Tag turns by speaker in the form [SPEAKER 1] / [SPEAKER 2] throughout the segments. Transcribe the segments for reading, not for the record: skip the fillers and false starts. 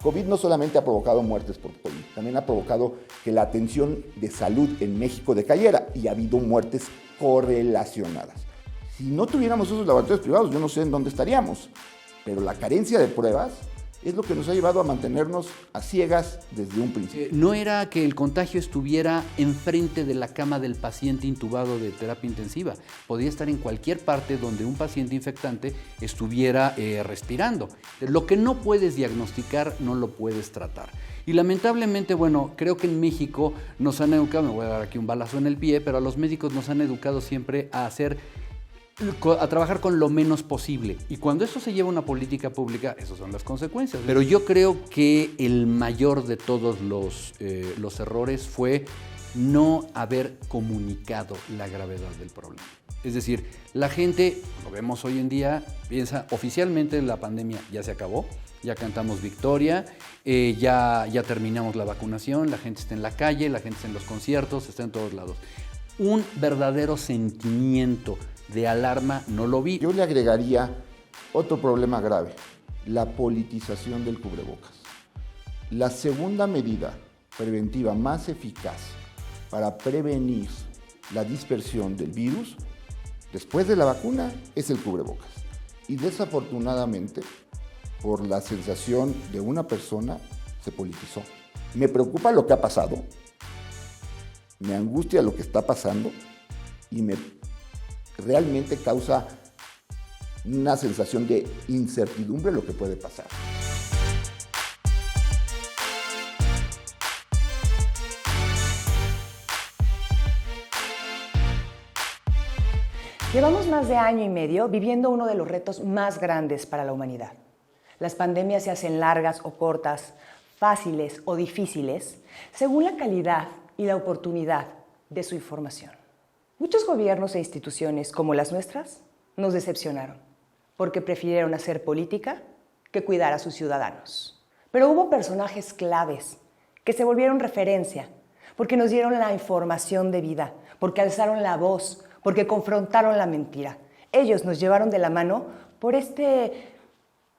[SPEAKER 1] COVID no solamente ha provocado muertes por COVID, también ha provocado que la atención de salud en México decayera y ha habido muertes correlacionadas. Si no tuviéramos esos laboratorios privados, yo no sé en dónde estaríamos, pero la carencia de pruebas es lo que nos ha llevado a mantenernos a ciegas desde un principio.
[SPEAKER 2] No era que el contagio estuviera enfrente de la cama del paciente intubado de terapia intensiva. Podía estar en cualquier parte donde un paciente infectante estuviera respirando. Lo que no puedes diagnosticar, no lo puedes tratar. Y lamentablemente, bueno, creo que en México nos han educado, me voy a dar aquí un balazo en el pie, pero a los médicos nos han educado siempre a trabajar con lo menos posible. Y cuando eso se lleva a una política pública, esas son las consecuencias. Pero yo creo que el mayor de todos los errores fue no haber comunicado la gravedad del problema. Es decir, la gente, lo vemos hoy en día, piensa oficialmente la pandemia ya se acabó, ya cantamos victoria, ya terminamos la vacunación, la gente está en la calle, la gente está en los conciertos, está en todos lados. Un verdadero sentimiento de alarma no lo vi.
[SPEAKER 1] Yo le agregaría otro problema grave, la politización del cubrebocas. La segunda medida preventiva más eficaz para prevenir la dispersión del virus después de la vacuna es el cubrebocas. Y desafortunadamente, por la sensación de una persona, se politizó. Me preocupa lo que ha pasado, me angustia lo que está pasando y realmente causa una sensación de incertidumbre lo que puede pasar.
[SPEAKER 3] Llevamos más de año y medio viviendo uno de los retos más grandes para la humanidad. Las pandemias se hacen largas o cortas, fáciles o difíciles, según la calidad y la oportunidad de su información. Muchos gobiernos e instituciones, como las nuestras, nos decepcionaron, porque prefirieron hacer política que cuidar a sus ciudadanos. Pero hubo personajes claves que se volvieron referencia, porque nos dieron la información debida, porque alzaron la voz, porque confrontaron la mentira. Ellos nos llevaron de la mano por este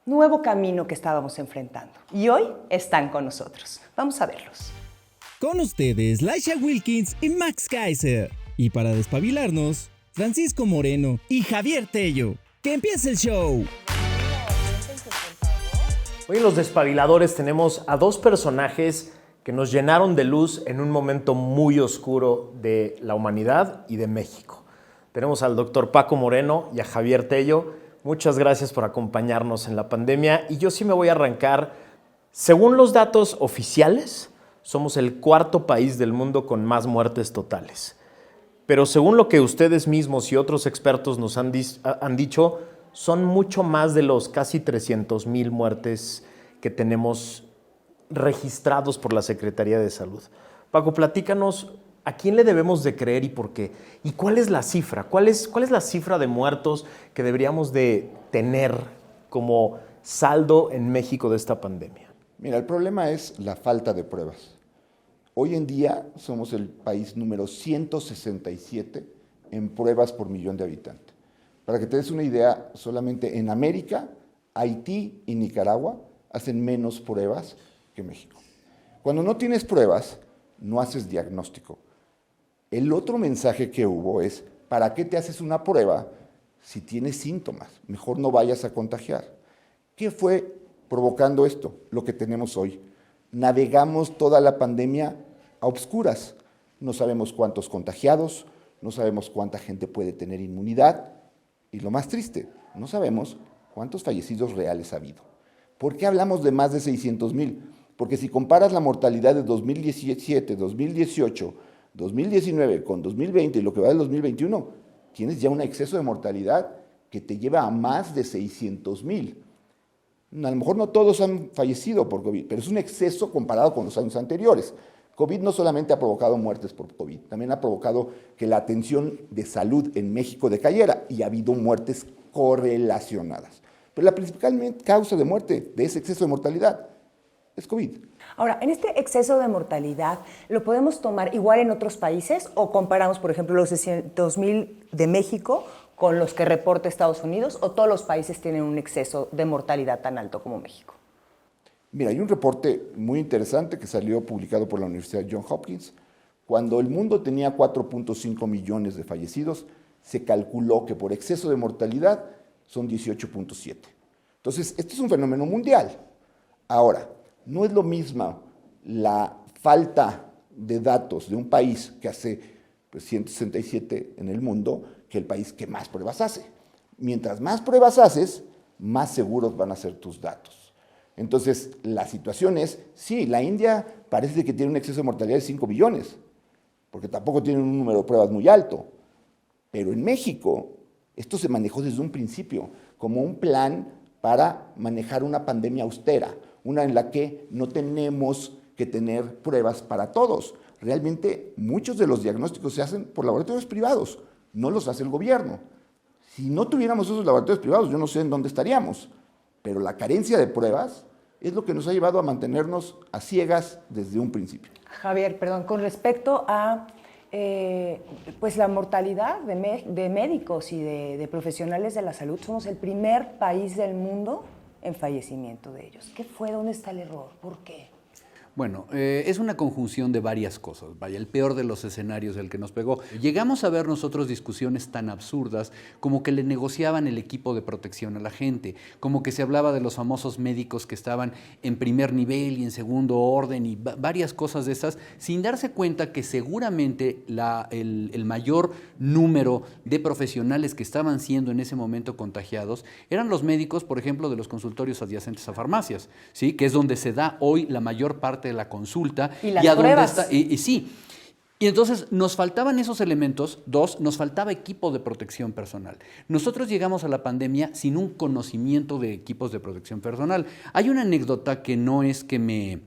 [SPEAKER 3] nuevo camino que estábamos enfrentando. Y hoy están con nosotros. Vamos a verlos.
[SPEAKER 4] Con ustedes, Laisha Wilkins y Max Kaiser. Y para despabilarnos, Francisco Moreno y Javier Tello. ¡Que empiece el show!
[SPEAKER 5] Hoy en Los Despabiladores tenemos a dos personajes que nos llenaron de luz en un momento muy oscuro de la humanidad y de México. Tenemos al doctor Paco Moreno y a Javier Tello. Muchas gracias por acompañarnos en la pandemia. Y yo sí me voy a arrancar. Según los datos oficiales, somos el cuarto país del mundo con más muertes totales. Pero según lo que ustedes mismos y otros expertos nos han dicho, son mucho más de los casi 300,000 muertes que tenemos registrados por la Secretaría de Salud. Paco, platícanos, ¿a quién le debemos de creer y por qué? ¿Y cuál es la cifra? ¿Cuál es la cifra de muertos que deberíamos de tener como saldo en México de esta pandemia?
[SPEAKER 1] Mira, el problema es la falta de pruebas. Hoy en día somos el país número 167 en pruebas por millón de habitantes. Para que te des una idea, solamente en América, Haití y Nicaragua hacen menos pruebas que México. Cuando no tienes pruebas, no haces diagnóstico. El otro mensaje que hubo es, ¿para qué te haces una prueba si tienes síntomas? Mejor no vayas a contagiar. ¿Qué fue provocando esto? Lo que tenemos hoy. Navegamos toda la pandemia a obscuras. No sabemos cuántos contagiados, no sabemos cuánta gente puede tener inmunidad y lo más triste, no sabemos cuántos fallecidos reales ha habido. ¿Por qué hablamos de más de 600,000? Porque si comparas la mortalidad de 2017, 2018, 2019 con 2020 y lo que va del 2021, tienes ya un exceso de mortalidad que te lleva a más de 600,000. A lo mejor no todos han fallecido por COVID, pero es un exceso comparado con los años anteriores. COVID no solamente ha provocado muertes por COVID, también ha provocado que la atención de salud en México decayera y ha habido muertes correlacionadas. Pero la principal causa de muerte de ese exceso de mortalidad es COVID.
[SPEAKER 3] Ahora, en este exceso de mortalidad, ¿lo podemos tomar igual en otros países o comparamos, por ejemplo, los 600,000 de México con los que reporta Estados Unidos o todos los países tienen un exceso de mortalidad tan alto como México?
[SPEAKER 1] Mira, hay un reporte muy interesante que salió publicado por la Universidad Johns Hopkins. Cuando el mundo tenía 4.5 millones de fallecidos, se calculó que por exceso de mortalidad son 18.7. Entonces, este es un fenómeno mundial. Ahora, no es lo mismo la falta de datos de un país que hace 167 en el mundo que el país que más pruebas hace. Mientras más pruebas haces, más seguros van a ser tus datos. Entonces, la situación es, sí, la India parece que tiene un exceso de mortalidad de 5 billones, porque tampoco tiene un número de pruebas muy alto. Pero en México, esto se manejó desde un principio como un plan para manejar una pandemia austera, una en la que no tenemos que tener pruebas para todos. Realmente, muchos de los diagnósticos se hacen por laboratorios privados, no los hace el gobierno. Si no tuviéramos esos laboratorios privados, yo no sé en dónde estaríamos. Pero la carencia de pruebas es lo que nos ha llevado a mantenernos a ciegas desde un principio.
[SPEAKER 3] Javier, perdón, con respecto a pues la mortalidad de médicos y de profesionales de la salud, somos el primer país del mundo en fallecimiento de ellos. ¿Qué fue? ¿Dónde está el error? ¿Por qué?
[SPEAKER 2] Bueno, es una conjunción de varias cosas. Vaya, el peor de los escenarios el que nos pegó. Llegamos a ver nosotros discusiones tan absurdas como que le negociaban el equipo de protección a la gente, como que se hablaba de los famosos médicos que estaban en primer nivel y en segundo orden y varias cosas de esas, sin darse cuenta que seguramente el mayor número de profesionales que estaban siendo en ese momento contagiados eran los médicos, por ejemplo, de los consultorios adyacentes a farmacias, ¿sí? Que es donde se da hoy la mayor parte de la consulta.
[SPEAKER 3] Y las pruebas.
[SPEAKER 2] Sí. Y entonces nos faltaban esos elementos. Dos, nos faltaba equipo de protección personal. Nosotros llegamos a la pandemia sin un conocimiento de equipos de protección personal. Hay una anécdota que no es que me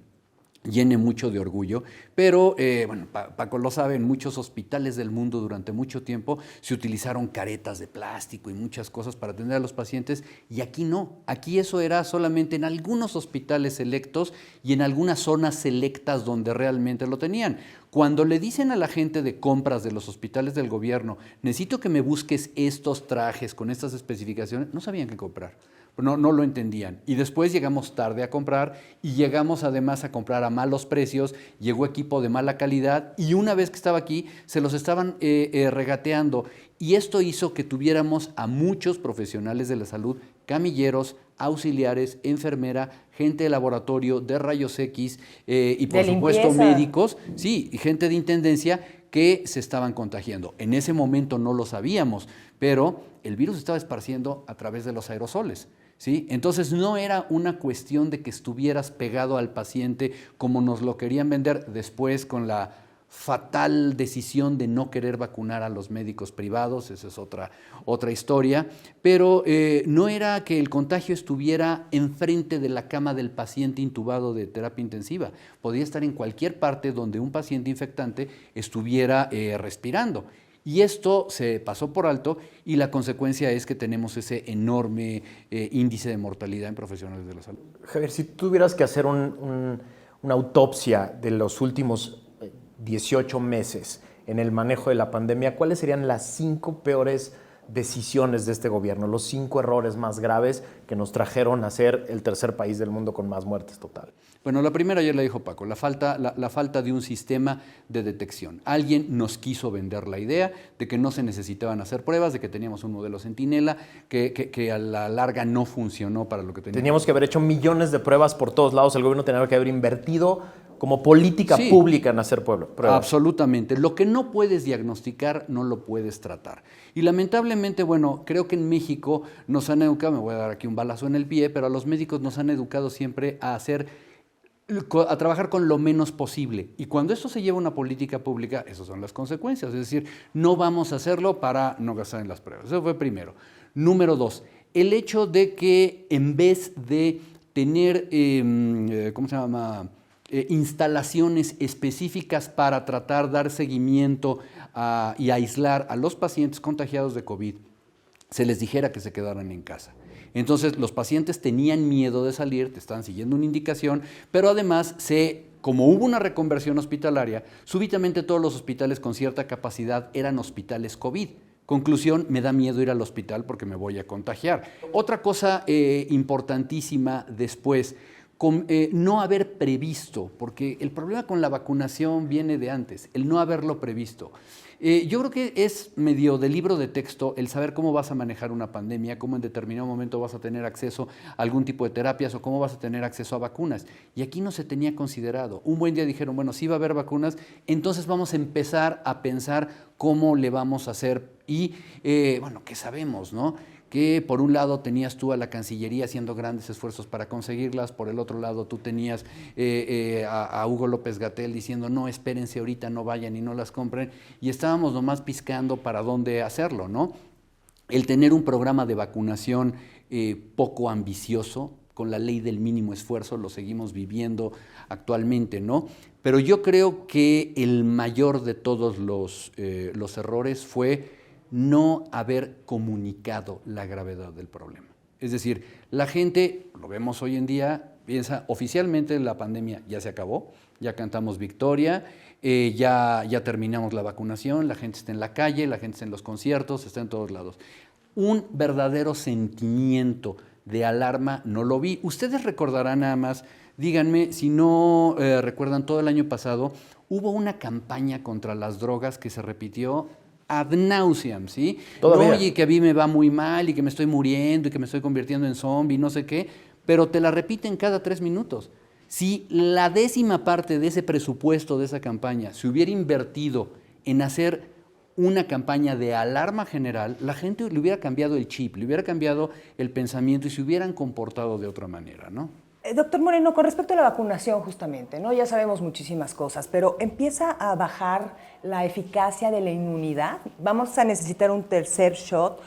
[SPEAKER 2] llene mucho de orgullo, pero bueno, Paco lo sabe, en muchos hospitales del mundo durante mucho tiempo se utilizaron caretas de plástico y muchas cosas para atender a los pacientes, y aquí no, aquí eso era solamente en algunos hospitales selectos y en algunas zonas selectas donde realmente lo tenían. Cuando le dicen a la gente de compras de los hospitales del gobierno, necesito que me busques estos trajes con estas especificaciones, no sabían qué comprar. No lo entendían. Y después llegamos tarde a comprar y llegamos además a comprar a malos precios, llegó equipo de mala calidad y una vez que estaba aquí se los estaban regateando. Y esto hizo que tuviéramos a muchos profesionales de la salud, camilleros, auxiliares, enfermera, gente de laboratorio, de rayos X y por supuesto médicos, sí, y gente de intendencia que se estaban contagiando. En ese momento no lo sabíamos, pero el virus estaba esparciendo a través de los aerosoles, ¿sí? Entonces no era una cuestión de que estuvieras pegado al paciente como nos lo querían vender después con la fatal decisión de no querer vacunar a los médicos privados, esa es otra historia, pero no era que el contagio estuviera enfrente de la cama del paciente intubado de terapia intensiva, podía estar en cualquier parte donde un paciente infectante estuviera respirando. Y esto se pasó por alto y la consecuencia es que tenemos ese enorme índice de mortalidad en profesionales de la salud.
[SPEAKER 5] Javier, si tuvieras que hacer una autopsia de los últimos 18 meses en el manejo de la pandemia, ¿cuáles serían las 5 peores decisiones de este gobierno, los 5 errores más graves que nos trajeron a ser el tercer país del mundo con más muertes total?
[SPEAKER 2] Bueno, la primera ya la dijo Paco, la falta de un sistema de detección. Alguien nos quiso vender la idea de que no se necesitaban hacer pruebas, de que teníamos un modelo Centinela, que a la larga no funcionó para lo que teníamos.
[SPEAKER 5] Teníamos que haber hecho millones de pruebas por todos lados, el gobierno tenía que haber invertido como política pública en hacer pruebas.
[SPEAKER 2] Absolutamente. Lo que no puedes diagnosticar, no lo puedes tratar. Y lamentablemente, bueno, creo que en México nos han educado, me voy a dar aquí un balazo en el pie, pero a los médicos nos han educado siempre a trabajar con lo menos posible. Y cuando esto se lleva a una política pública, esas son las consecuencias. Es decir, no vamos a hacerlo para no gastar en las pruebas. Eso fue primero. Número 2, el hecho de que en vez de tener, instalaciones específicas para tratar de dar seguimiento y aislar a los pacientes contagiados de COVID, se les dijera que se quedaran en casa. Entonces los pacientes tenían miedo de salir, te estaban siguiendo una indicación, pero además como hubo una reconversión hospitalaria, súbitamente todos los hospitales con cierta capacidad eran hospitales COVID. Conclusión, me da miedo ir al hospital porque me voy a contagiar. Otra cosa importantísima después, no haber previsto, porque el problema con la vacunación viene de antes, el no haberlo previsto. Yo creo que es medio de libro de texto el saber cómo vas a manejar una pandemia, cómo en determinado momento vas a tener acceso a algún tipo de terapias o cómo vas a tener acceso a vacunas. Y aquí no se tenía considerado. Un buen día dijeron, bueno, sí va a haber vacunas, entonces vamos a empezar a pensar cómo le vamos a hacer. Y, bueno, ¿qué sabemos, no? Que por un lado tenías tú a la Cancillería haciendo grandes esfuerzos para conseguirlas, por el otro lado tú tenías a Hugo López-Gatell diciendo no, espérense ahorita, no vayan y no las compren, y estábamos nomás piscando para dónde hacerlo, ¿no? El tener un programa de vacunación poco ambicioso, con la ley del mínimo esfuerzo, lo seguimos viviendo actualmente, ¿no? Pero yo creo que el mayor de todos los errores fue no haber comunicado la gravedad del problema. Es decir, la gente, lo vemos hoy en día, piensa oficialmente la pandemia ya se acabó, ya cantamos victoria, ya terminamos la vacunación, la gente está en la calle, la gente está en los conciertos, está en todos lados. Un verdadero sentimiento de alarma no lo vi. Ustedes recordarán nada más, díganme, si no recuerdan, todo el año pasado hubo una campaña contra las drogas que se repitió ad nauseam, ¿sí?
[SPEAKER 5] Todavía.
[SPEAKER 2] No, oye, que a mí me va muy mal y que me estoy muriendo y que me estoy convirtiendo en zombie, no sé qué, pero te la repiten cada 3 minutos. Si la 10ª parte de ese presupuesto de esa campaña se hubiera invertido en hacer una campaña de alarma general, la gente le hubiera cambiado el chip, le hubiera cambiado el pensamiento y se hubieran comportado de otra manera, ¿no?
[SPEAKER 3] Doctor Moreno, con respecto a la vacunación justamente, ¿no? Ya sabemos muchísimas cosas, pero empieza a bajar la eficacia de la inmunidad. Vamos a necesitar un tercer shot.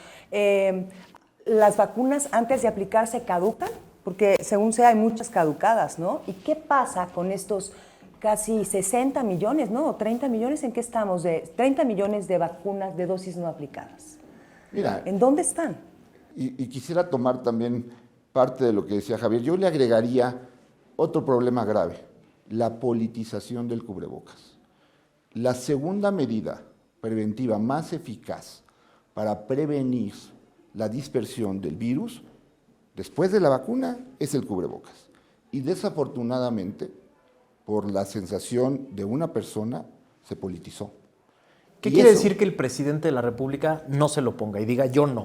[SPEAKER 3] ¿Las vacunas antes de aplicarse caducan? Porque según sea hay muchas caducadas, ¿no? ¿Y qué pasa con estos casi 60 millones, ¿no? ¿O 30 millones? ¿En qué estamos? De 30 millones de vacunas de dosis no aplicadas.
[SPEAKER 1] Mira,
[SPEAKER 3] ¿En dónde están?
[SPEAKER 1] y quisiera tomar también parte de lo que decía Javier. Yo le agregaría otro problema grave, la politización del cubrebocas. La segunda medida preventiva más eficaz para prevenir la dispersión del virus después de la vacuna es el cubrebocas. Y desafortunadamente, por la sensación de una persona, se politizó.
[SPEAKER 5] ¿Qué
[SPEAKER 1] Y
[SPEAKER 5] quiere
[SPEAKER 1] eso,
[SPEAKER 5] decir que el presidente de la República no se lo ponga y diga yo no?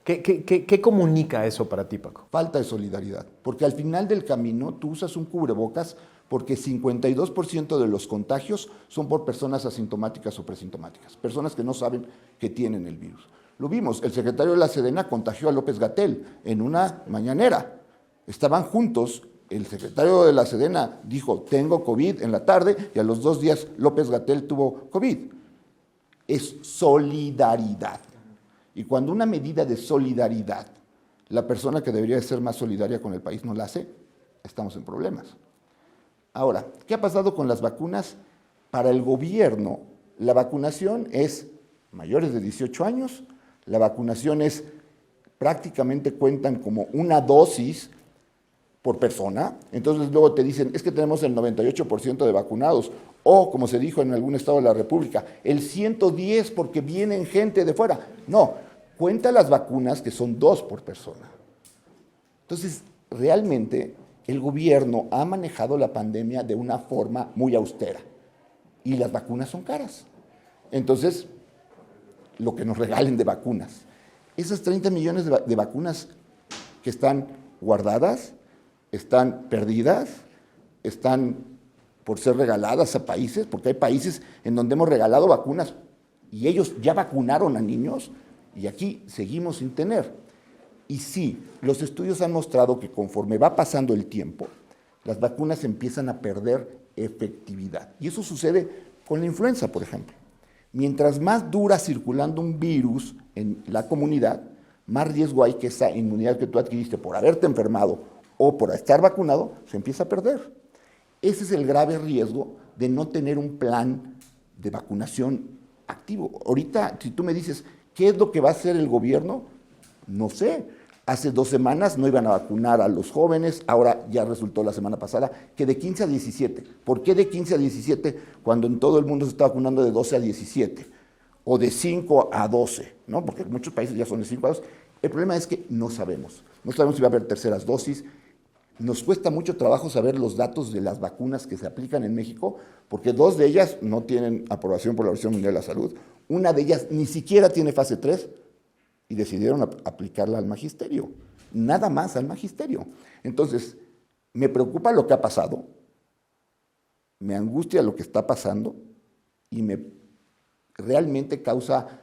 [SPEAKER 5] ¿Qué comunica eso para ti, Paco?
[SPEAKER 1] falta de solidaridad, porque al final del camino tú usas un cubrebocas porque 52% de los contagios son por personas asintomáticas o presintomáticas, personas que no saben que tienen el virus. Lo vimos, el secretario de la Sedena contagió a López-Gatell en una mañanera. Estaban juntos, el secretario de la Sedena dijo, tengo COVID en la tarde, y a los 2 días López-Gatell tuvo COVID. Es solidaridad. Y cuando una medida de solidaridad, la persona que debería ser más solidaria con el país no la hace, estamos en problemas. Ahora, ¿qué ha pasado con las vacunas? Para el gobierno, la vacunación es mayores de 18 años, la vacunación es, prácticamente cuentan como una dosis por persona, entonces luego te dicen, es que tenemos el 98% de vacunados, o como se dijo en algún estado de la República, el 110 porque vienen gente de fuera. No, cuenta las vacunas que son 2 por persona. Entonces, realmente el gobierno ha manejado la pandemia de una forma muy austera y las vacunas son caras. Entonces, lo que nos regalen de vacunas, esas 30 millones de vacunas que están guardadas, están perdidas, están por ser regaladas a países, porque hay países en donde hemos regalado vacunas y ellos ya vacunaron a niños y aquí seguimos sin tener. Y sí, los estudios han mostrado que conforme va pasando el tiempo, las vacunas empiezan a perder efectividad. Y eso sucede con la influenza, por ejemplo. Mientras más dura circulando un virus en la comunidad, más riesgo hay que esa inmunidad que tú adquiriste por haberte enfermado o por estar vacunado, se empieza a perder. Ese es el grave riesgo de no tener un plan de vacunación activo. Ahorita, si tú me dices, ¿qué es lo que va a hacer el gobierno? No sé. Hace 2 semanas no iban a vacunar a los jóvenes, ahora ya resultó la semana pasada que de 15 a 17. ¿Por qué de 15 a 17 cuando en todo el mundo se está vacunando de 12 a 17? O de 5 a 12, ¿no? Porque muchos países ya son de 5 a 12. El problema es que no sabemos. No sabemos si va a haber terceras dosis. Nos cuesta mucho trabajo saber los datos de las vacunas que se aplican en México, porque 2 de ellas no tienen aprobación por la Organización Mundial de la Salud, una de ellas ni siquiera tiene fase 3 y decidieron aplicarla al magisterio, nada más al magisterio. Entonces, me preocupa lo que ha pasado, me angustia lo que está pasando y me realmente causa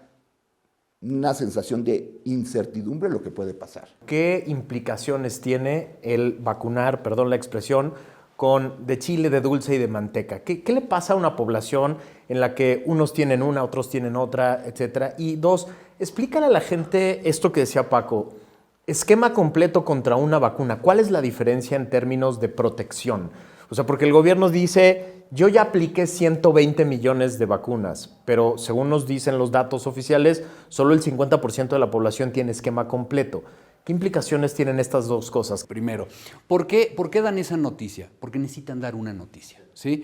[SPEAKER 1] una sensación de incertidumbre lo que puede pasar.
[SPEAKER 5] ¿Qué implicaciones tiene el vacunar, perdón la expresión, de chile, de dulce y de manteca? ¿Qué le pasa a una población en la que unos tienen una, otros tienen otra, etcétera? Y 2, explícale a la gente esto que decía Paco, esquema completo contra una vacuna. ¿Cuál es la diferencia en términos de protección? O sea, porque el gobierno dice, yo ya apliqué 120 millones de vacunas, pero según nos dicen los datos oficiales, solo el 50% de la población tiene esquema completo. ¿Qué implicaciones tienen estas dos cosas?
[SPEAKER 2] Primero, ¿por qué dan esa noticia? Porque necesitan dar una noticia, ¿sí?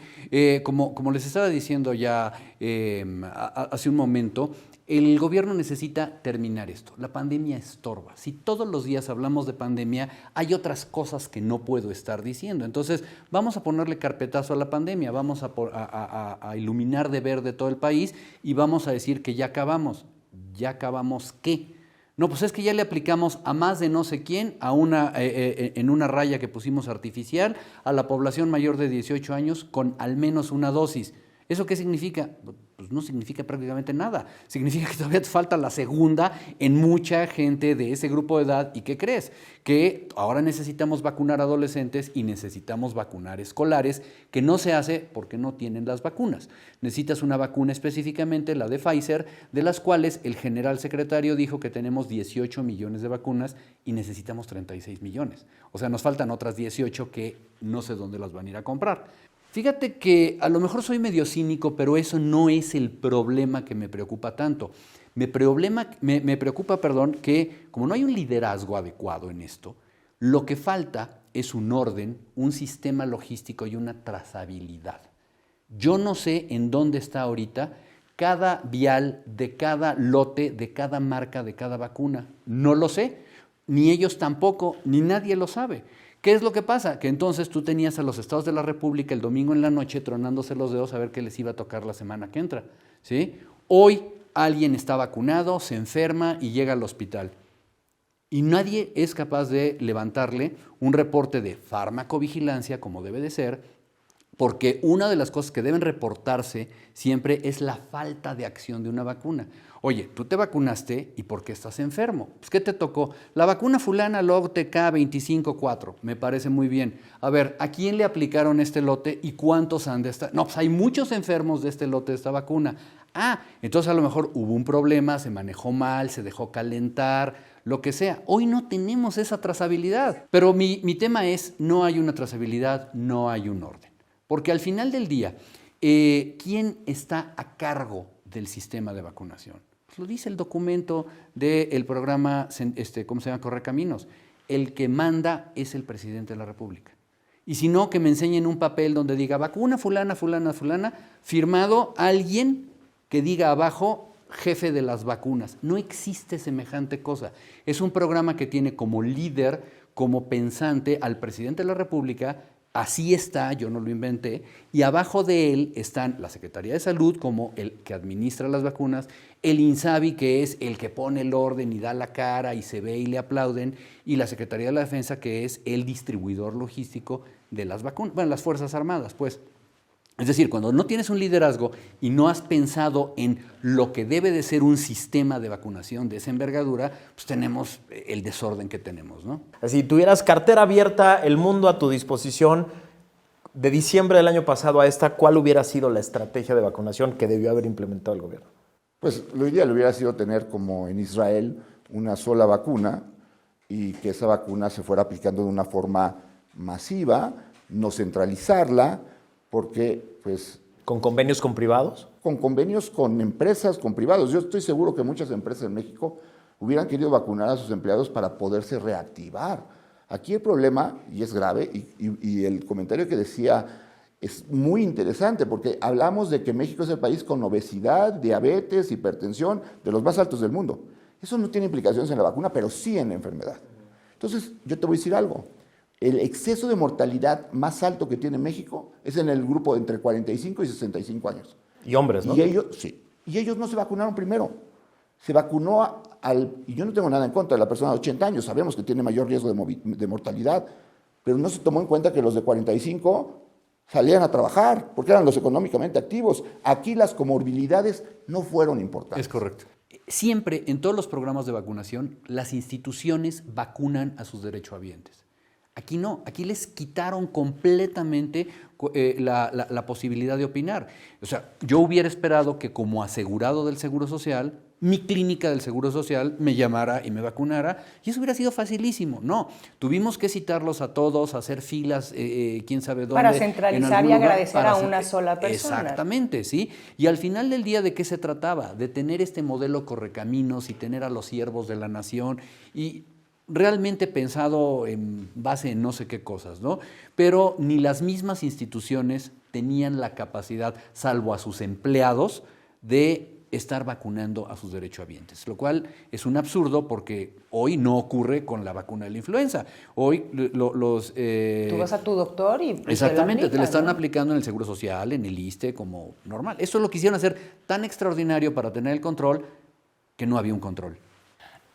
[SPEAKER 2] Como les estaba diciendo ya hace un momento, el gobierno necesita terminar esto. La pandemia estorba. Si todos los días hablamos de pandemia, hay otras cosas que no puedo estar diciendo. Entonces, vamos a ponerle carpetazo a la pandemia, vamos a iluminar de verde todo el país y vamos a decir que ya acabamos. ¿Ya acabamos qué? No, pues es que ya le aplicamos a más de no sé quién, en una raya que pusimos artificial, a la población mayor de 18 años con al menos una dosis. ¿Eso qué significa? Pues no significa prácticamente nada. Significa que todavía te falta la segunda en mucha gente de ese grupo de edad. ¿Y qué crees? Que ahora necesitamos vacunar adolescentes y necesitamos vacunar escolares, que no se hace porque no tienen las vacunas. Necesitas una vacuna específicamente, la de Pfizer, de las cuales el general secretario dijo que tenemos 18 millones de vacunas y necesitamos 36 millones. O sea, nos faltan otras 18 que no sé dónde las van a ir a comprar. Fíjate que a lo mejor soy medio cínico, pero eso no es el problema que me preocupa tanto. Me preocupa, que como no hay un liderazgo adecuado en esto, lo que falta es un orden, un sistema logístico y una trazabilidad. Yo no sé en dónde está ahorita cada vial de cada lote, de cada marca, de cada vacuna. No lo sé, ni ellos tampoco, ni nadie lo sabe. ¿Qué es lo que pasa? Que entonces tú tenías a los estados de la República el domingo en la noche tronándose los dedos a ver qué les iba a tocar la semana que entra, ¿sí? Hoy alguien está vacunado, se enferma y llega al hospital. Y nadie es capaz de levantarle un reporte de farmacovigilancia, como debe de ser, porque una de las cosas que deben reportarse siempre es la falta de acción de una vacuna. Oye, tú te vacunaste y ¿por qué estás enfermo? Pues, ¿qué te tocó? La vacuna fulana, lote K254, me parece muy bien. A ver, ¿a quién le aplicaron este lote y cuántos han de estar? No, pues hay muchos enfermos de este lote de esta vacuna. Ah, entonces a lo mejor hubo un problema, se manejó mal, se dejó calentar, lo que sea. Hoy no tenemos esa trazabilidad. Pero mi tema es, no hay una trazabilidad, no hay un orden. Porque al final del día, ¿quién está a cargo del sistema de vacunación? Pues lo dice el documento del programa, ¿cómo se llama? Correcaminos. El que manda es el presidente de la República. Y si no, que me enseñen un papel donde diga vacuna fulana, fulana, fulana, firmado alguien que diga abajo jefe de las vacunas. No existe semejante cosa. Es un programa que tiene como líder, como pensante al presidente de la República. Así está, yo no lo inventé, y abajo de él están la Secretaría de Salud como el que administra las vacunas, el INSABI que es el que pone el orden y da la cara y se ve y le aplauden, y la Secretaría de la Defensa que es el distribuidor logístico de las vacunas, bueno, las Fuerzas Armadas, pues. Es decir, cuando no tienes un liderazgo y no has pensado en lo que debe de ser un sistema de vacunación de esa envergadura, pues tenemos el desorden que tenemos, ¿no?
[SPEAKER 5] Si tuvieras cartera abierta, el mundo a tu disposición, de diciembre del año pasado a esta, ¿cuál hubiera sido la estrategia de vacunación que debió haber implementado el gobierno?
[SPEAKER 1] Pues lo ideal hubiera sido tener, como en Israel, una sola vacuna y que esa vacuna se fuera aplicando de una forma masiva, no centralizarla, porque pues...
[SPEAKER 5] ¿Con convenios con privados?
[SPEAKER 1] Con convenios con empresas, con privados. Yo estoy seguro que muchas empresas en México hubieran querido vacunar a sus empleados para poderse reactivar. Aquí el problema, y es grave, y el comentario que decía es muy interesante, porque hablamos de que México es el país con obesidad, diabetes, hipertensión, de los más altos del mundo. Eso no tiene implicaciones en la vacuna, pero sí en la enfermedad. Entonces, yo te voy a decir algo. El exceso de mortalidad más alto que tiene México es en el grupo de entre 45 y 65 años.
[SPEAKER 5] Y hombres, ¿no?
[SPEAKER 1] Y ellos no se vacunaron primero. Se vacunó y yo no tengo nada en contra de la persona de 80 años, sabemos que tiene mayor riesgo de mortalidad, pero no se tomó en cuenta que los de 45 salían a trabajar, porque eran los económicamente activos. Aquí las comorbilidades no fueron importantes.
[SPEAKER 2] Es correcto. Siempre, en todos los programas de vacunación, las instituciones vacunan a sus derechohabientes. Aquí no, aquí les quitaron completamente la posibilidad de opinar. O sea, yo hubiera esperado que como asegurado del Seguro Social, mi clínica del Seguro Social me llamara y me vacunara, y eso hubiera sido facilísimo. No, tuvimos que citarlos a todos, hacer filas, quién sabe dónde.
[SPEAKER 3] Para centralizar y agradecer a una sola persona.
[SPEAKER 2] Exactamente, sí. Y al final del día, ¿de qué se trataba? De tener este modelo correcaminos y tener a los siervos de la nación y realmente pensado en base en no sé qué cosas, ¿no? Pero ni las mismas instituciones tenían la capacidad, salvo a sus empleados, de estar vacunando a sus derechohabientes, lo cual es un absurdo porque hoy no ocurre con la vacuna de la influenza. Hoy
[SPEAKER 3] tú vas a tu doctor y
[SPEAKER 2] exactamente, te la están
[SPEAKER 3] ¿no?
[SPEAKER 2] aplicando en el Seguro Social, en el ISSSTE, como normal. Eso lo quisieron hacer tan extraordinario para tener el control que no había un control.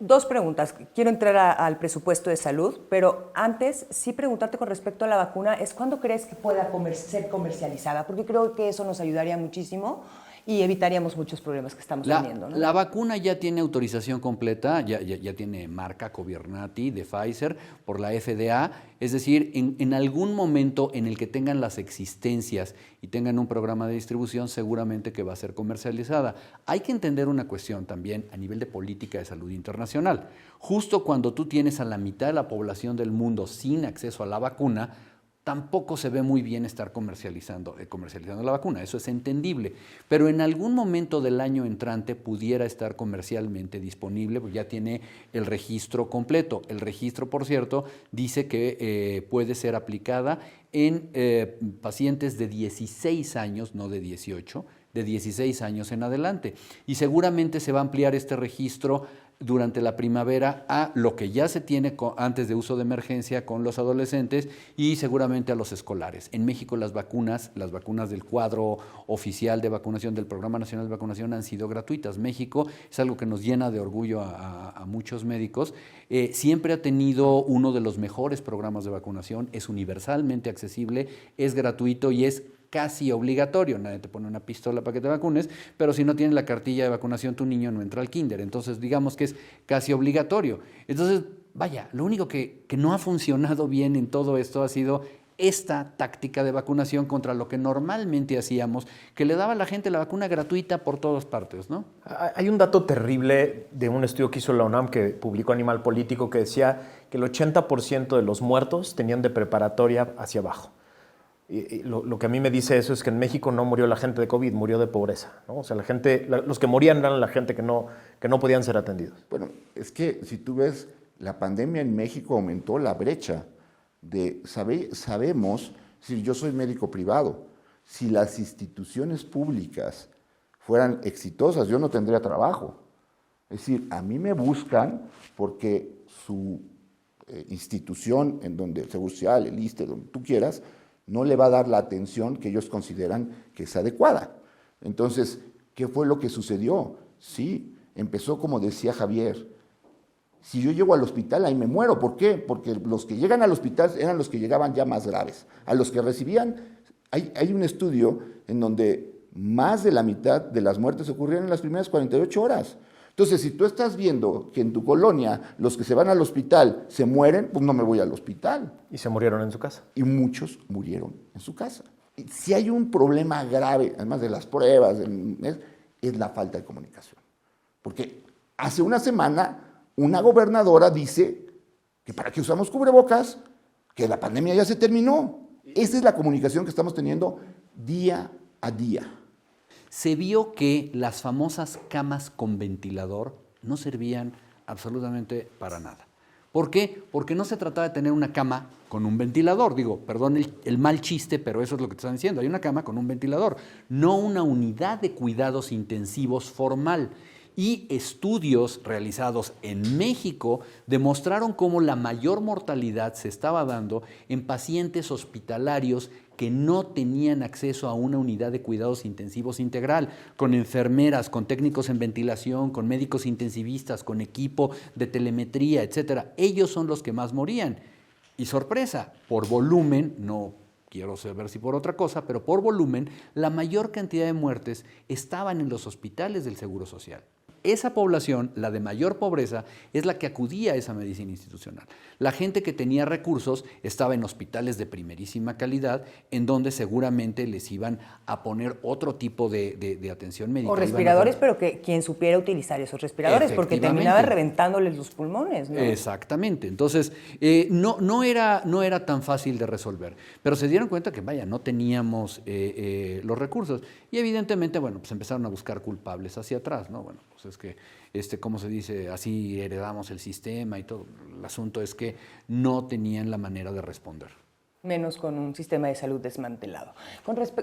[SPEAKER 3] Dos preguntas. Quiero entrar al presupuesto de salud, pero antes sí preguntarte con respecto a la vacuna, ¿cuándo crees que pueda ser comercializada? Porque creo que eso nos ayudaría muchísimo y evitaríamos muchos problemas que estamos teniendo, ¿no?
[SPEAKER 2] La vacuna ya tiene autorización completa, ya tiene marca Comirnaty de Pfizer por la FDA, es decir, en algún momento en el que tengan las existencias y tengan un programa de distribución, seguramente que va a ser comercializada. Hay que entender una cuestión también a nivel de política de salud internacional. Justo cuando tú tienes a la mitad de la población del mundo sin acceso a la vacuna, tampoco se ve muy bien estar comercializando la vacuna, eso es entendible, pero en algún momento del año entrante pudiera estar comercialmente disponible, porque ya tiene el registro completo. El registro, por cierto, dice que puede ser aplicada en pacientes de 16 años, no de 18, de 16 años en adelante, y seguramente se va a ampliar este registro durante la primavera a lo que ya se tiene antes de uso de emergencia con los adolescentes y seguramente a los escolares. En México las vacunas del cuadro oficial de vacunación del Programa Nacional de Vacunación han sido gratuitas. México es algo que nos llena de orgullo a muchos médicos. Siempre ha tenido uno de los mejores programas de vacunación, es universalmente accesible, es gratuito y es casi obligatorio. Nadie te pone una pistola para que te vacunes, pero si no tienes la cartilla de vacunación, tu niño no entra al kinder. Entonces, digamos que es casi obligatorio. Entonces, vaya, lo único que no ha funcionado bien en todo esto ha sido esta táctica de vacunación contra lo que normalmente hacíamos, que le daba a la gente la vacuna gratuita por todas partes, ¿no?
[SPEAKER 5] Hay un dato terrible de un estudio que hizo la UNAM, que publicó Animal Político, que decía que el 80% de los muertos tenían de preparatoria hacia abajo. Y lo que a mí me dice eso es que en México no murió la gente de COVID, murió de pobreza, ¿no? O sea, los que morían eran la gente que no podían ser atendidos.
[SPEAKER 1] Bueno, es que si tú ves, la pandemia en México aumentó la brecha sabemos, si yo soy médico privado, si las instituciones públicas fueran exitosas, yo no tendría trabajo. Es decir, a mí me buscan porque su institución, en donde el Seguro Social, el ISSSTE, donde tú quieras, no le va a dar la atención que ellos consideran que es adecuada. Entonces, ¿qué fue lo que sucedió? Sí, empezó como decía Javier. Si yo llego al hospital, ahí me muero. ¿Por qué? Porque los que llegan al hospital eran los que llegaban ya más graves. A los que recibían, hay un estudio en donde más de la mitad de las muertes ocurrieron en las primeras 48 horas. Entonces, si tú estás viendo que en tu colonia los que se van al hospital se mueren, pues no me voy al hospital.
[SPEAKER 5] Y se murieron en su casa.
[SPEAKER 1] Y muchos murieron en su casa. Si hay un problema grave, además de las pruebas, es la falta de comunicación. Porque hace una semana una gobernadora dice que para qué usamos cubrebocas, que la pandemia ya se terminó. Esa es la comunicación que estamos teniendo día a día.
[SPEAKER 2] Se vio que las famosas camas con ventilador no servían absolutamente para nada. ¿Por qué? Porque no se trataba de tener una cama con un ventilador. Digo, perdón el mal chiste, pero eso es lo que te están diciendo. Hay una cama con un ventilador, no una unidad de cuidados intensivos formal. Y estudios realizados en México demostraron cómo la mayor mortalidad se estaba dando en pacientes hospitalarios que no tenían acceso a una unidad de cuidados intensivos integral, con enfermeras, con técnicos en ventilación, con médicos intensivistas, con equipo de telemetría, etcétera. Ellos son los que más morían. Y sorpresa, por volumen, no quiero saber si por otra cosa, pero por volumen, la mayor cantidad de muertes estaban en los hospitales del Seguro Social. Esa población, la de mayor pobreza, es la que acudía a esa medicina institucional. La gente que tenía recursos estaba en hospitales de primerísima calidad, en donde seguramente les iban a poner otro tipo de atención médica.
[SPEAKER 3] O respiradores, pero que quien supiera utilizar esos respiradores, porque terminaba reventándoles los pulmones, ¿no?
[SPEAKER 2] Exactamente. Entonces, no era tan fácil de resolver. Pero se dieron cuenta que, vaya, no teníamos los recursos. Y evidentemente, bueno, pues empezaron a buscar culpables hacia atrás, ¿no? Bueno, pues es que, ¿cómo se dice? Así heredamos el sistema y todo. El asunto es que no tenían la manera de responder.
[SPEAKER 3] Menos con un sistema de salud desmantelado.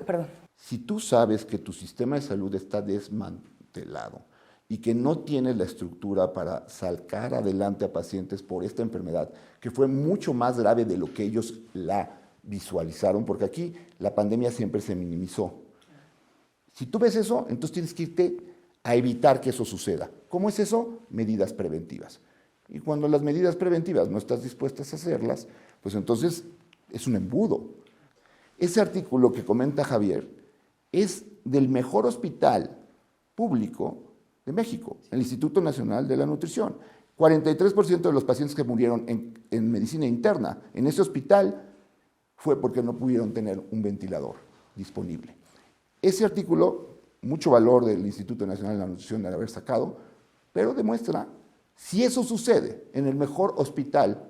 [SPEAKER 3] Perdón.
[SPEAKER 1] Si tú sabes que tu sistema de salud está desmantelado y que no tienes la estructura para sacar adelante a pacientes por esta enfermedad, que fue mucho más grave de lo que ellos la visualizaron, porque aquí la pandemia siempre se minimizó. Si tú ves eso, entonces tienes que irte a evitar que eso suceda. ¿Cómo es eso? Medidas preventivas. Y cuando las medidas preventivas no estás dispuestas a hacerlas, pues entonces es un embudo. Ese artículo que comenta Javier es del mejor hospital público de México, el Instituto Nacional de la Nutrición. 43% de los pacientes que murieron en medicina interna en ese hospital fue porque no pudieron tener un ventilador disponible. Ese artículo, mucho valor del Instituto Nacional de la Nutrición de haber sacado, pero demuestra si eso sucede en el mejor hospital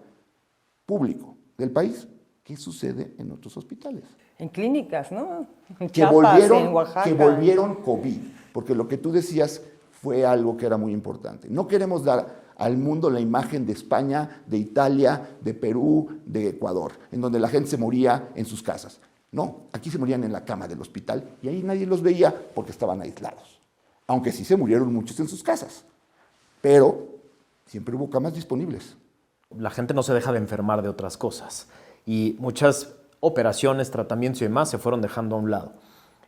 [SPEAKER 1] público del país, ¿qué sucede en otros hospitales?
[SPEAKER 3] En clínicas, ¿no? En
[SPEAKER 1] Que
[SPEAKER 3] Chiapas, en Oaxaca.
[SPEAKER 1] volvieron COVID, porque lo que tú decías fue algo que era muy importante. No queremos dar al mundo la imagen de España, de Italia, de Perú, de Ecuador, en donde la gente se moría en sus casas. No, aquí se morían en la cama del hospital y ahí nadie los veía porque estaban aislados. Aunque sí se murieron muchos en sus casas, pero siempre hubo camas disponibles.
[SPEAKER 5] La gente no se deja de enfermar de otras cosas y muchas operaciones, tratamientos y demás se fueron dejando a un lado.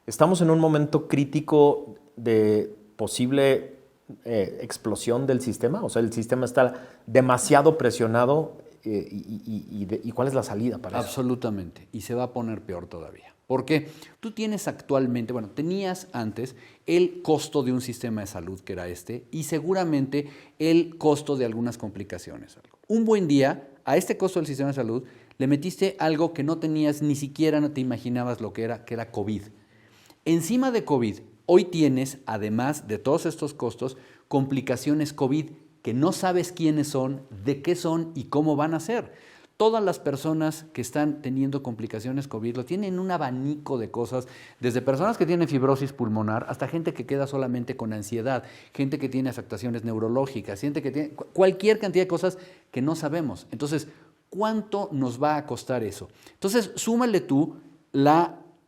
[SPEAKER 5] Estamos en un momento crítico de posible explosión del sistema, o sea, el sistema está demasiado presionado. ¿Y cuál es la salida para eso?
[SPEAKER 2] Absolutamente, y se va a poner peor todavía. Porque tú tienes actualmente, bueno, tenías antes el costo de un sistema de salud que era y seguramente el costo de algunas complicaciones. Un buen día, a este costo del sistema de salud, le metiste algo que no tenías, ni siquiera no te imaginabas lo que era COVID. Encima de COVID, hoy tienes, además de todos estos costos, complicaciones COVID que no sabes quiénes son, de qué son y cómo van a ser. Todas las personas que están teniendo complicaciones COVID lo tienen un abanico de cosas, desde personas que tienen fibrosis pulmonar hasta gente que queda solamente con ansiedad, gente que tiene afectaciones neurológicas, gente que tiene cualquier cantidad de cosas que no sabemos. Entonces, ¿cuánto nos va a costar eso? Entonces, súmale tú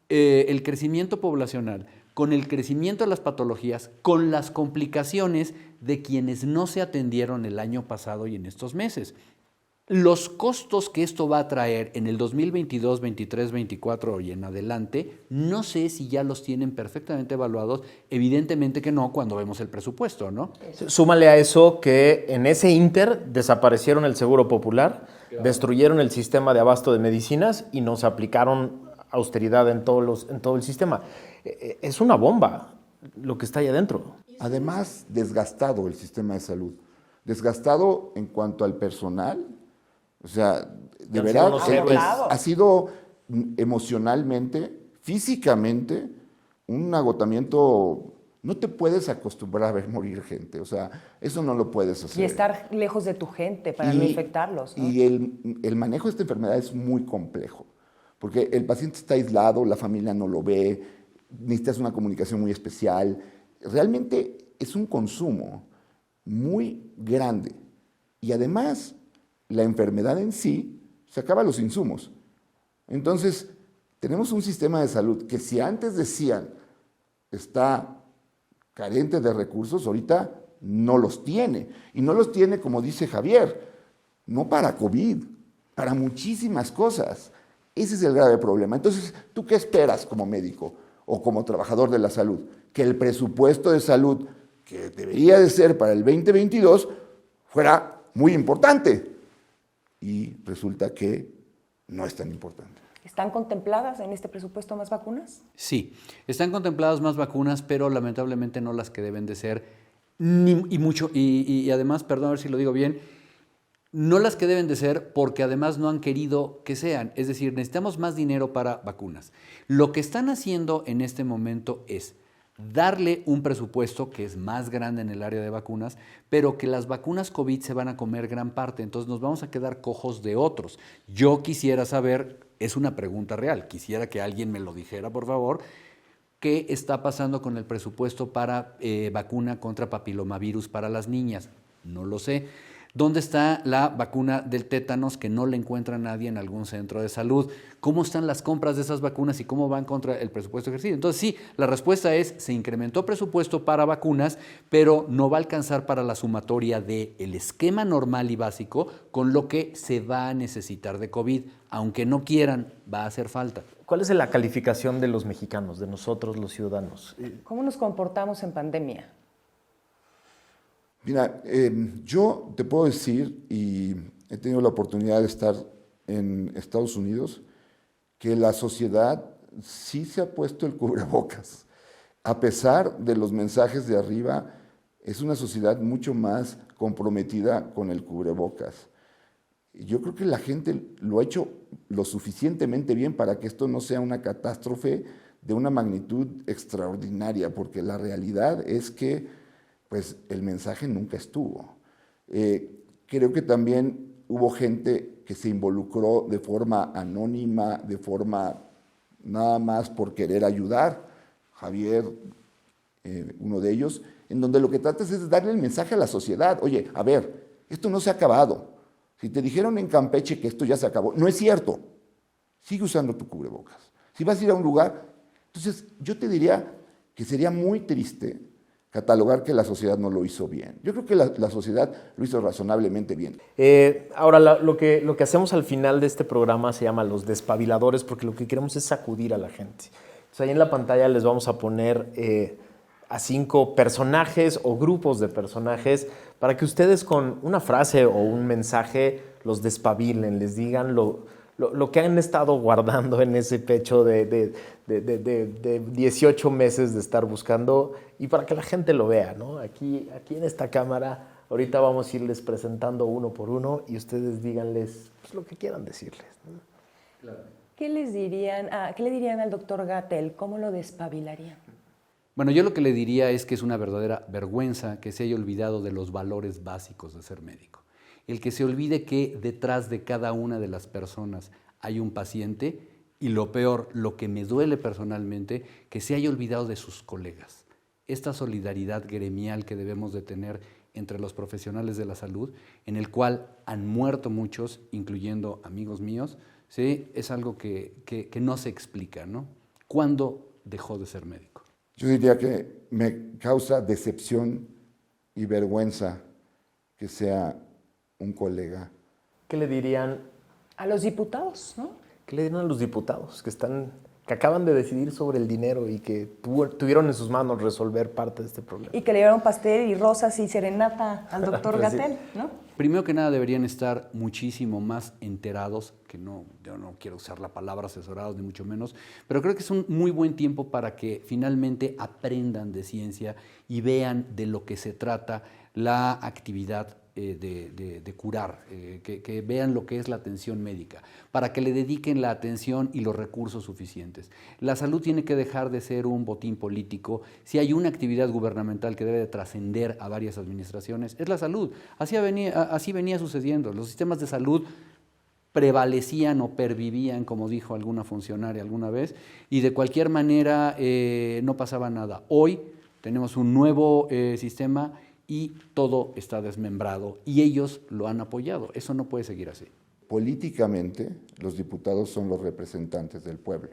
[SPEAKER 2] el crecimiento poblacional con el crecimiento de las patologías, con las complicaciones de quienes no se atendieron el año pasado y en estos meses. Los costos que esto va a traer en el 2022, 23, 24 y en adelante, no sé si ya los tienen perfectamente evaluados. Evidentemente que no, cuando vemos el presupuesto, ¿no?
[SPEAKER 5] Súmale a eso que en ese inter desaparecieron el Seguro Popular, destruyeron el sistema de abasto de medicinas y nos aplicaron austeridad en todo el sistema. Es una bomba lo que está ahí adentro.
[SPEAKER 1] Además, desgastado el sistema de salud. Desgastado en cuanto al personal. O sea, de verdad, ha sido emocionalmente, físicamente, un agotamiento. No te puedes acostumbrar a ver morir gente. O sea, eso no lo puedes hacer.
[SPEAKER 3] Y estar lejos de tu gente para no infectarlos, ¿no?
[SPEAKER 1] Y el manejo de esta enfermedad es muy complejo. Porque el paciente está aislado, la familia no lo ve, necesitas una comunicación muy especial. Realmente es un consumo muy grande. Y además, la enfermedad en sí se acaba los insumos. Entonces, tenemos un sistema de salud que si antes decían está carente de recursos, ahorita no los tiene. Y no los tiene, como dice Javier, no para COVID, para muchísimas cosas. Ese es el grave problema. Entonces, ¿tú qué esperas como médico o como trabajador de la salud? Que el presupuesto de salud, que debería de ser para el 2022, fuera muy importante. Y resulta que no es tan importante.
[SPEAKER 3] ¿Están contempladas en este presupuesto más vacunas?
[SPEAKER 2] Sí, están contempladas más vacunas, pero lamentablemente no las que deben de ser, y además, perdón, a ver si lo digo bien, no las que deben de ser porque además no han querido que sean. Es decir, necesitamos más dinero para vacunas. Lo que están haciendo en este momento es darle un presupuesto que es más grande en el área de vacunas, pero que las vacunas COVID se van a comer gran parte, entonces nos vamos a quedar cojos de otros. Yo quisiera saber, es una pregunta real, quisiera que alguien me lo dijera, por favor, ¿qué está pasando con el presupuesto para vacuna contra papilomavirus para las niñas? No lo sé. ¿Dónde está la vacuna del tétanos que no le encuentra nadie en algún centro de salud? ¿Cómo están las compras de esas vacunas y cómo van contra el presupuesto ejercido? Entonces sí, la respuesta es, se incrementó presupuesto para vacunas, pero no va a alcanzar para la sumatoria del esquema normal y básico con lo que se va a necesitar de COVID. Aunque no quieran, va a hacer falta.
[SPEAKER 5] ¿Cuál es la calificación de los mexicanos, de nosotros los ciudadanos?
[SPEAKER 3] ¿Cómo nos comportamos en pandemia?
[SPEAKER 1] Mira, yo te puedo decir, y he tenido la oportunidad de estar en Estados Unidos, que la sociedad sí se ha puesto el cubrebocas. A pesar de los mensajes de arriba, es una sociedad mucho más comprometida con el cubrebocas. Yo creo que la gente lo ha hecho lo suficientemente bien para que esto no sea una catástrofe de una magnitud extraordinaria, porque la realidad es que pues el mensaje nunca estuvo. Creo que también hubo gente que se involucró de forma anónima, de forma nada más por querer ayudar. Javier, uno de ellos, en donde lo que tratas es darle el mensaje a la sociedad. Oye, a ver, esto no se ha acabado. Si te dijeron en Campeche que esto ya se acabó, no es cierto. Sigue usando tu cubrebocas. Si vas a ir a un lugar, entonces yo te diría que sería muy triste catalogar que la sociedad no lo hizo bien. Yo creo que la sociedad lo hizo razonablemente bien.
[SPEAKER 5] Ahora, lo que hacemos al final de este programa se llama Los Despabiladores, porque lo que queremos es sacudir a la gente. Entonces, ahí en la pantalla les vamos a poner a 5 personajes o grupos de personajes para que ustedes con una frase o un mensaje los despabilen, les digan lo que han estado guardando en ese pecho de 18 meses de estar buscando y para que la gente lo vea, ¿no? Aquí en esta cámara, ahorita vamos a irles presentando uno por uno y ustedes díganles pues, lo que quieran decirles, ¿no?
[SPEAKER 3] Claro. ¿Qué le dirían al doctor Gatell? ¿Cómo lo despabilarían?
[SPEAKER 2] Bueno, yo lo que le diría es que es una verdadera vergüenza que se haya olvidado de los valores básicos de ser médico. El que se olvide que detrás de cada una de las personas hay un paciente y lo peor, lo que me duele personalmente, que se haya olvidado de sus colegas. Esta solidaridad gremial que debemos de tener entre los profesionales de la salud, en el cual han muerto muchos, incluyendo amigos míos, ¿sí? Es algo que no se explica, ¿no? ¿Cuándo dejó de ser médico?
[SPEAKER 1] Yo diría que me causa decepción y vergüenza que sea un colega.
[SPEAKER 5] ¿Qué le dirían
[SPEAKER 3] a los diputados, no?
[SPEAKER 5] ¿Qué le dirían a los diputados que acaban de decidir sobre el dinero y que tuvieron en sus manos resolver parte de este problema?
[SPEAKER 3] Y que le dieron pastel y rosas y serenata al doctor
[SPEAKER 5] Pues
[SPEAKER 3] Gatell, ¿no?
[SPEAKER 2] Primero que nada deberían estar muchísimo más enterados, yo no quiero usar la palabra asesorados ni mucho menos, pero creo que es un muy buen tiempo para que finalmente aprendan de ciencia y vean de lo que se trata la actividad de curar, que vean lo que es la atención médica, para que le dediquen la atención y los recursos suficientes. La salud tiene que dejar de ser un botín político. Si hay una actividad gubernamental que debe de trascender a varias administraciones, es la salud. Así venía sucediendo. Los sistemas de salud prevalecían o pervivían, como dijo alguna funcionaria alguna vez, y de cualquier manera no pasaba nada. Hoy tenemos un nuevo sistema y todo está desmembrado y ellos lo han apoyado. Eso no puede seguir así.
[SPEAKER 1] Políticamente, los diputados son los representantes del pueblo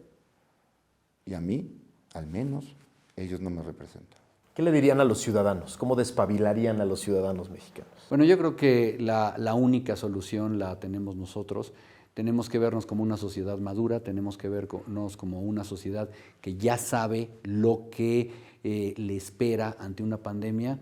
[SPEAKER 1] y a mí, al menos, ellos no me representan.
[SPEAKER 5] ¿Qué le dirían a los ciudadanos? ¿Cómo despabilarían a los ciudadanos mexicanos?
[SPEAKER 2] Bueno, yo creo que la única solución la tenemos nosotros. Tenemos que vernos como una sociedad madura, tenemos que vernos como una sociedad que ya sabe lo que le espera ante una pandemia.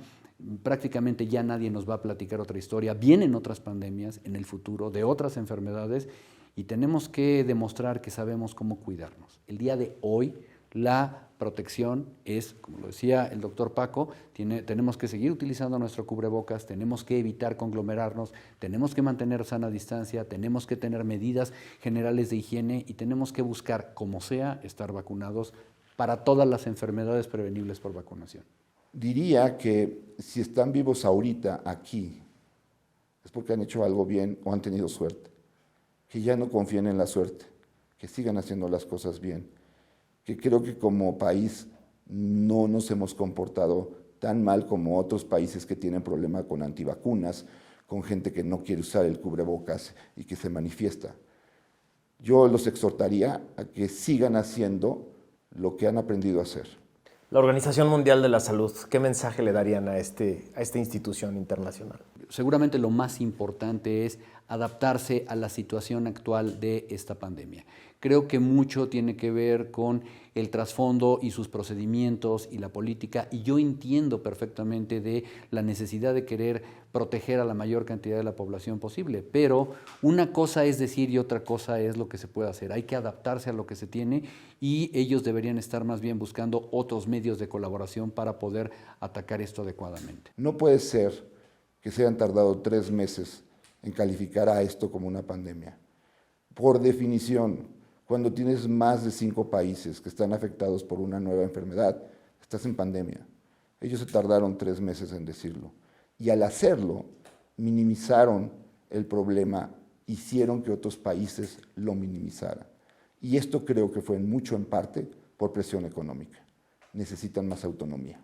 [SPEAKER 2] Prácticamente ya nadie nos va a platicar otra historia. Vienen otras pandemias en el futuro de otras enfermedades y tenemos que demostrar que sabemos cómo cuidarnos. El día de hoy la protección es, como lo decía el doctor Paco, tenemos que seguir utilizando nuestro cubrebocas, tenemos que evitar conglomerarnos, tenemos que mantener sana distancia, tenemos que tener medidas generales de higiene y tenemos que buscar, como sea, estar vacunados para todas las enfermedades prevenibles por vacunación.
[SPEAKER 1] Diría que si están vivos ahorita aquí, es porque han hecho algo bien o han tenido suerte. Que ya no confíen en la suerte, que sigan haciendo las cosas bien. Que creo que como país no nos hemos comportado tan mal como otros países que tienen problema con antivacunas, con gente que no quiere usar el cubrebocas y que se manifiesta. Yo los exhortaría a que sigan haciendo lo que han aprendido a hacer.
[SPEAKER 5] La Organización Mundial de la Salud, ¿qué mensaje le darían a esta institución internacional?
[SPEAKER 2] Seguramente lo más importante es adaptarse a la situación actual de esta pandemia. Creo que mucho tiene que ver con el trasfondo y sus procedimientos y la política, y yo entiendo perfectamente de la necesidad de querer proteger a la mayor cantidad de la población posible, pero una cosa es decir y otra cosa es lo que se puede hacer. Hay que adaptarse a lo que se tiene y ellos deberían estar más bien buscando otros medios de colaboración para poder atacar esto adecuadamente.
[SPEAKER 1] No puede ser que se hayan tardado 3 meses en calificar a esto como una pandemia. Por definición, cuando tienes más de 5 países que están afectados por una nueva enfermedad, estás en pandemia. Ellos se tardaron 3 meses en decirlo. Y al hacerlo, minimizaron el problema, hicieron que otros países lo minimizaran. Y esto creo que fue mucho en parte por presión económica. Necesitan más autonomía.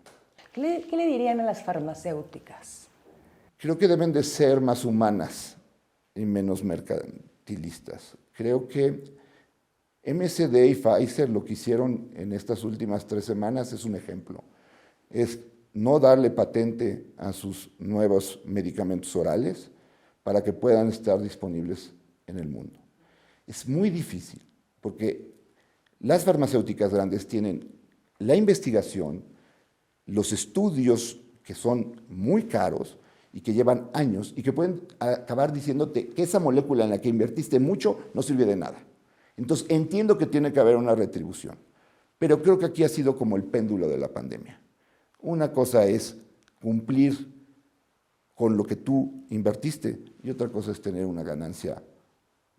[SPEAKER 3] ¿Qué le dirían a las farmacéuticas?
[SPEAKER 1] Creo que deben de ser más humanas y menos mercantilistas. Creo que MSD y Pfizer lo que hicieron en estas últimas 3 semanas es un ejemplo. Es no darle patente a sus nuevos medicamentos orales para que puedan estar disponibles en el mundo. Es muy difícil porque las farmacéuticas grandes tienen la investigación, los estudios que son muy caros y que llevan años y que pueden acabar diciéndote que esa molécula en la que invertiste mucho no sirve de nada. Entonces entiendo que tiene que haber una retribución, pero creo que aquí ha sido como el péndulo de la pandemia. Una cosa es cumplir con lo que tú invertiste y otra cosa es tener una ganancia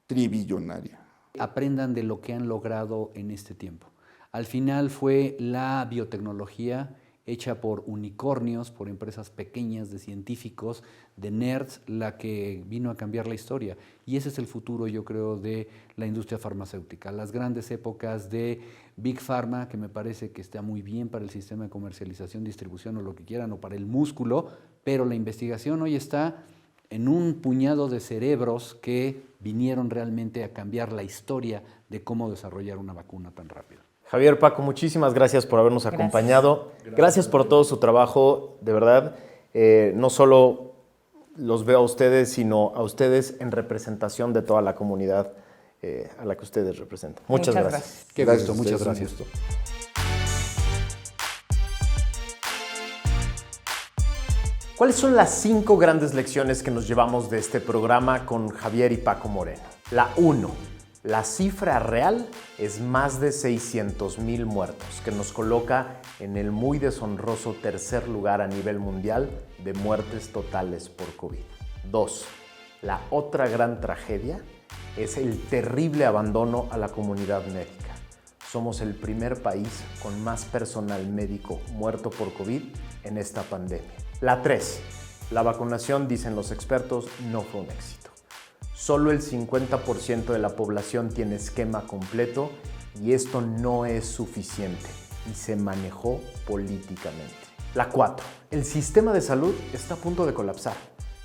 [SPEAKER 1] tribillonaria.
[SPEAKER 2] Aprendan de lo que han logrado en este tiempo. Al final fue la biotecnología hecha por unicornios, por empresas pequeñas de científicos, de nerds, la que vino a cambiar la historia. Y ese es el futuro, yo creo, de la industria farmacéutica. Las grandes épocas de Big Pharma, que me parece que está muy bien para el sistema de comercialización, distribución o lo que quieran, o para el músculo, pero la investigación hoy está en un puñado de cerebros que vinieron realmente a cambiar la historia de cómo desarrollar una vacuna tan rápido.
[SPEAKER 5] Javier, Paco, muchísimas gracias por habernos acompañado. Gracias por todo su trabajo, de verdad. No solo los veo a ustedes, sino a ustedes en representación de toda la comunidad a la que ustedes representan. Muchas gracias.
[SPEAKER 2] Qué gusto, muchas gracias.
[SPEAKER 5] ¿Cuáles son las 5 grandes lecciones que nos llevamos de este programa con Javier y Paco Moreno? La 1. La cifra real es más de 600,000 muertos, que nos coloca en el muy deshonroso 3er lugar a nivel mundial de muertes totales por COVID. 2. La otra gran tragedia es el terrible abandono a la comunidad médica. Somos el primer país con más personal médico muerto por COVID en esta pandemia. La 3. La vacunación, dicen los expertos, no fue un éxito. Solo el 50% de la población tiene esquema completo y esto no es suficiente y se manejó políticamente. La 4. El sistema de salud está a punto de colapsar.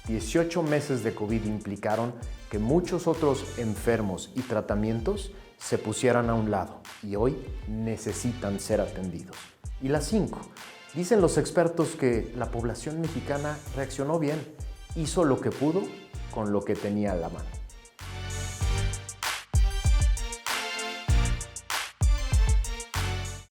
[SPEAKER 5] 18 meses de COVID implicaron que muchos otros enfermos y tratamientos se pusieran a un lado y hoy necesitan ser atendidos. Y la 5. Dicen los expertos que la población mexicana reaccionó bien, hizo lo que pudo con lo que tenía a la mano.